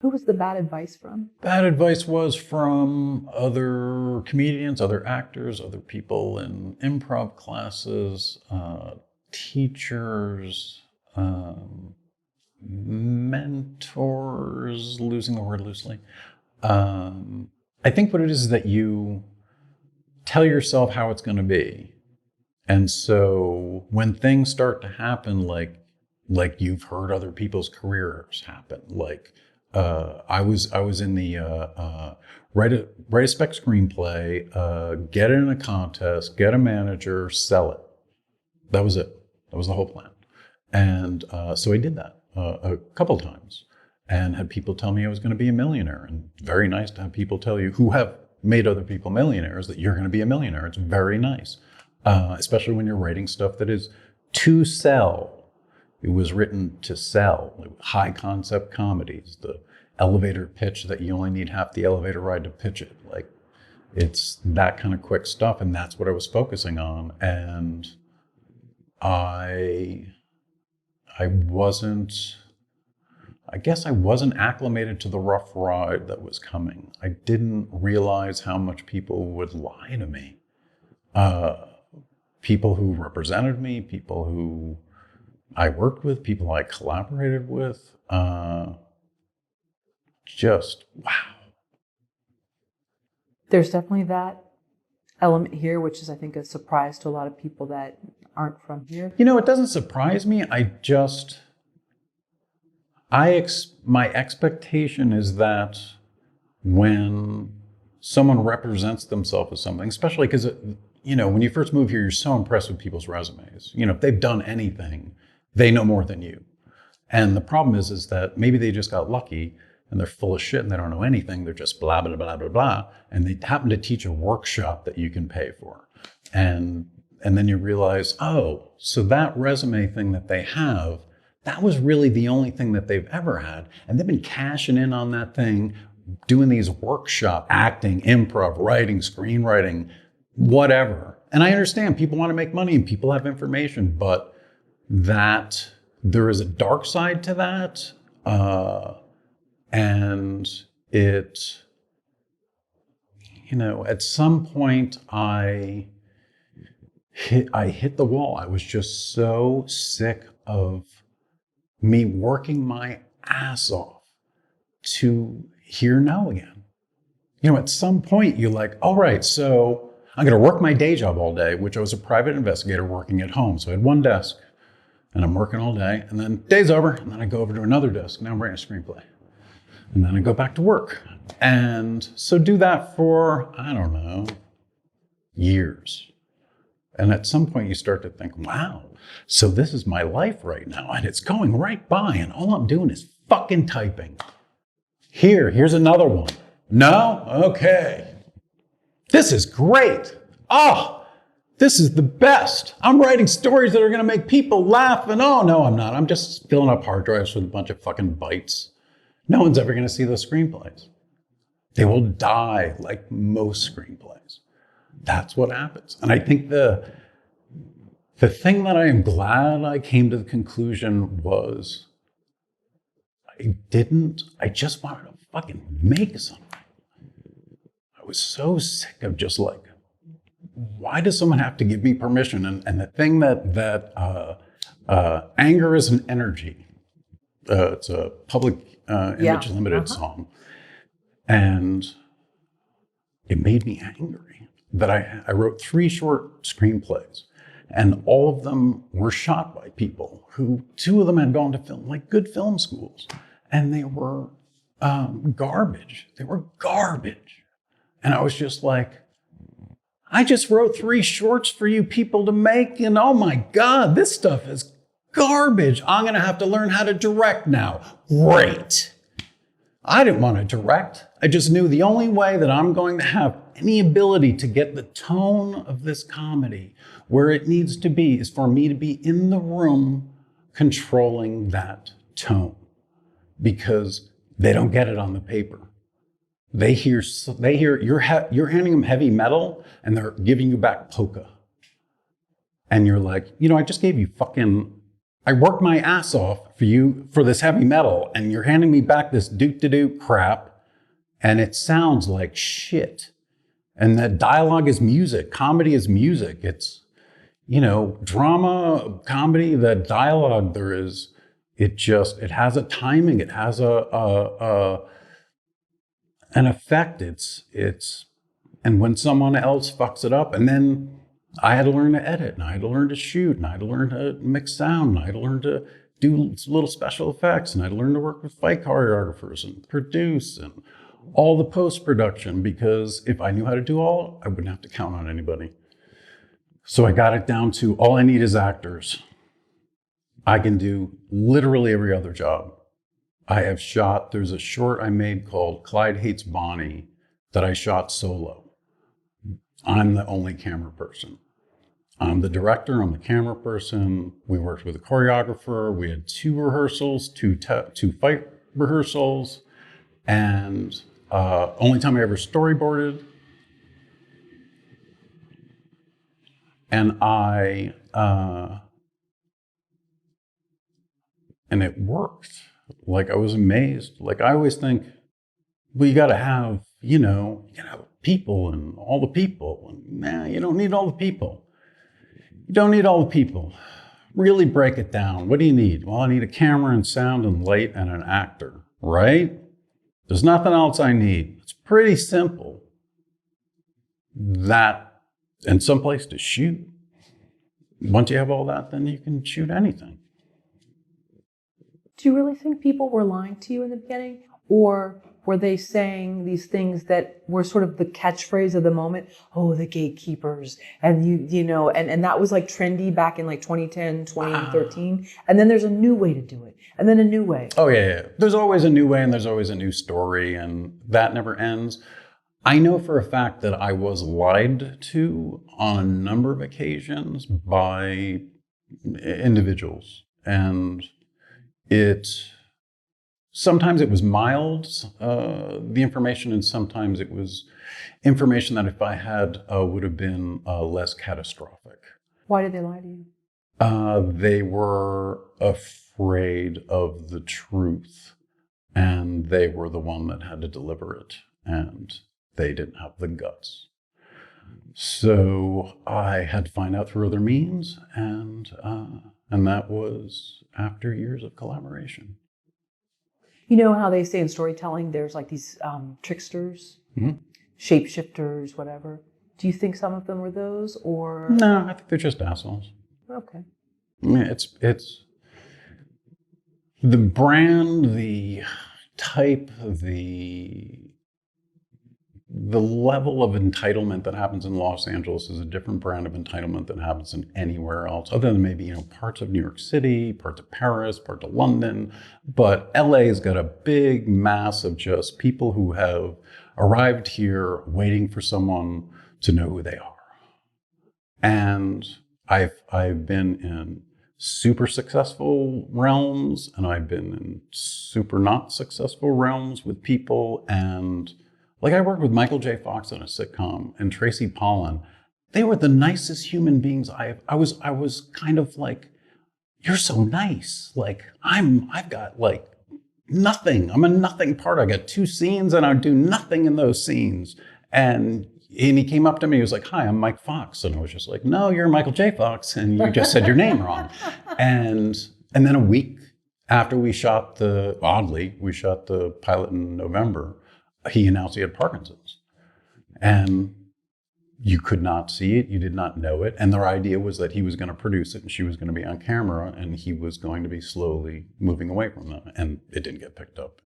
Who was the bad advice from? Bad advice was from other comedians, other actors, other people in improv classes, teachers, mentors, losing the word loosely. I think what it is that you tell yourself how it's going to be. And so when things start to happen, like you've heard other people's careers happen, like I was in the write a spec screenplay, get it in a contest, get a manager, sell it. That was it. That was the whole plan. And so I did that a couple times and had people tell me I was going to be a millionaire. And very nice to have people tell you who have made other people millionaires that you're going to be a millionaire. It's very nice, especially when you're writing stuff that is to sell. It was written to sell. High concept comedies, the elevator pitch that you only need half the elevator ride to pitch it. Like, it's that kind of quick stuff, and that's what I was focusing on. And I guess I wasn't acclimated to the rough ride that was coming. I didn't realize how much people would lie to me. People who represented me, people who I worked with, people I collaborated with. Just, wow. There's definitely that element here, which is, I think, a surprise to a lot of people that aren't from here. You know, it doesn't surprise me. My expectation is that when someone represents themselves as something, especially because, you know, when you first move here, you're so impressed with people's resumes. You know, if they've done anything, they know more than you. And the problem is that maybe they just got lucky and they're full of shit and they don't know anything. They're just blah, blah, blah, blah, blah. And they happen to teach a workshop that you can pay for. And then you realize, oh, so that resume thing that they have, that was really the only thing that they've ever had. And they've been cashing in on that thing, doing these workshop, acting, improv, writing, screenwriting, whatever. And I understand people want to make money and people have information, but that there is a dark side to that. And it, you know, at some point I hit the wall. I was just so sick of me working my ass off to hear no again. You know, at some point you're like, all right, so I'm going to work my day job all day, which I was a private investigator working at home. So I had one desk and I'm working all day and then day's over and then I go over to another desk. Now I'm writing a screenplay. And then I go back to work. And so do that for, I don't know, years. And at some point you start to think, wow, so this is my life right now. And it's going right by. And all I'm doing is fucking typing. Here's another one. No? Okay. This is great. Oh, this is the best. I'm writing stories that are going to make people laugh. And oh, no, I'm not. I'm just filling up hard drives with a bunch of fucking bytes. No one's ever going to see those screenplays. They will die like most screenplays. That's what happens. And I think the thing that I am glad I came to the conclusion was I just wanted to fucking make something. I was so sick of just like, why does someone have to give me permission? And the thing that anger is an energy. It's a Public Image Limited song. And it made me angry that I wrote 3 short screenplays and all of them were shot by people who, 2 of them had gone to film, like good film schools, and they were garbage. They were garbage. And I was just like, I just wrote 3 shorts for you people to make, and oh my God, this stuff is garbage. I'm going to have to learn how to direct now. Great. I didn't want to direct. I just knew the only way that I'm going to have any ability to get the tone of this comedy where it needs to be is for me to be in the room controlling that tone, because they don't get it on the paper. They hear you're handing them heavy metal and they're giving you back polka. And you're like, you know, I just gave you I worked my ass off for this heavy metal, and you're handing me back this doot-to-doot crap, and it sounds like shit. And that dialogue is music. Comedy is music. It's, drama, comedy, the dialogue there is, it has a timing. It has an effect. And when someone else fucks it up, and then I had to learn to edit, and I had to learn to shoot, and I had to learn to mix sound, and I had to learn to do little special effects, and I had to learn to work with fight choreographers and produce and all the post-production, because if I knew how to do all, I wouldn't have to count on anybody. So I got it down to all I need is actors. I can do literally every other job. There's a short I made called Clyde Hates Bonnie that I shot solo. I'm the only camera person. I'm the director, I'm the camera person. We worked with a choreographer. We had 2 rehearsals, two fight rehearsals, and only time I ever storyboarded. And and it worked. Like, I was amazed. Like, I always think, well, you got to have, people and all the people. And, nah, you don't need all the people. You don't need all the people. Really break it down. What do you need? Well, I need a camera and sound and light and an actor, right? There's nothing else I need. It's pretty simple. That and someplace to shoot. Once you have all that, then you can shoot anything. Do you really think people were lying to you in the beginning? Or were they saying these things that were sort of the catchphrase of the moment? Oh, the gatekeepers. And and that was like trendy back in like 2010, 2013. And then there's a new way to do it. And then a new way. Oh, yeah. There's always a new way, and there's always a new story, and that never ends. I know for a fact that I was lied to on a number of occasions by individuals. And sometimes it was mild, the information, and sometimes it was information that if I had would have been less catastrophic. Why did they lie to you? They were afraid of the truth, and they were the one that had to deliver it, and they didn't have the guts. So I had to find out through other means, and that was after years of collaboration. You know how they say in storytelling, there's like these tricksters, shapeshifters, whatever. Do you think some of them were those, or? No, I think they're just assholes. Okay. I mean, it's the brand, the type, the level of entitlement that happens in Los Angeles is a different brand of entitlement than happens in anywhere else, other than maybe, parts of New York City, parts of Paris, parts of London. But LA's got a big mass of just people who have arrived here waiting for someone to know who they are. And I've been in super successful realms, and I've been in super not successful realms with people. And like, I worked with Michael J. Fox on a sitcom and Tracy Pollan. They were the nicest human beings I was kind of like, you're so nice. Like, I've got like nothing. I'm a nothing part. I got 2 scenes and I do nothing in those scenes. And he came up to me, he was like, hi, I'm Mike Fox. And I was just like, no, you're Michael J. Fox, and you just said your name wrong. And then a week after we shot the pilot in November, he announced he had Parkinson's. And you could not see it, you did not know it. And their idea was that he was going to produce it and she was going to be on camera, and he was going to be slowly moving away from them. And it didn't get picked up.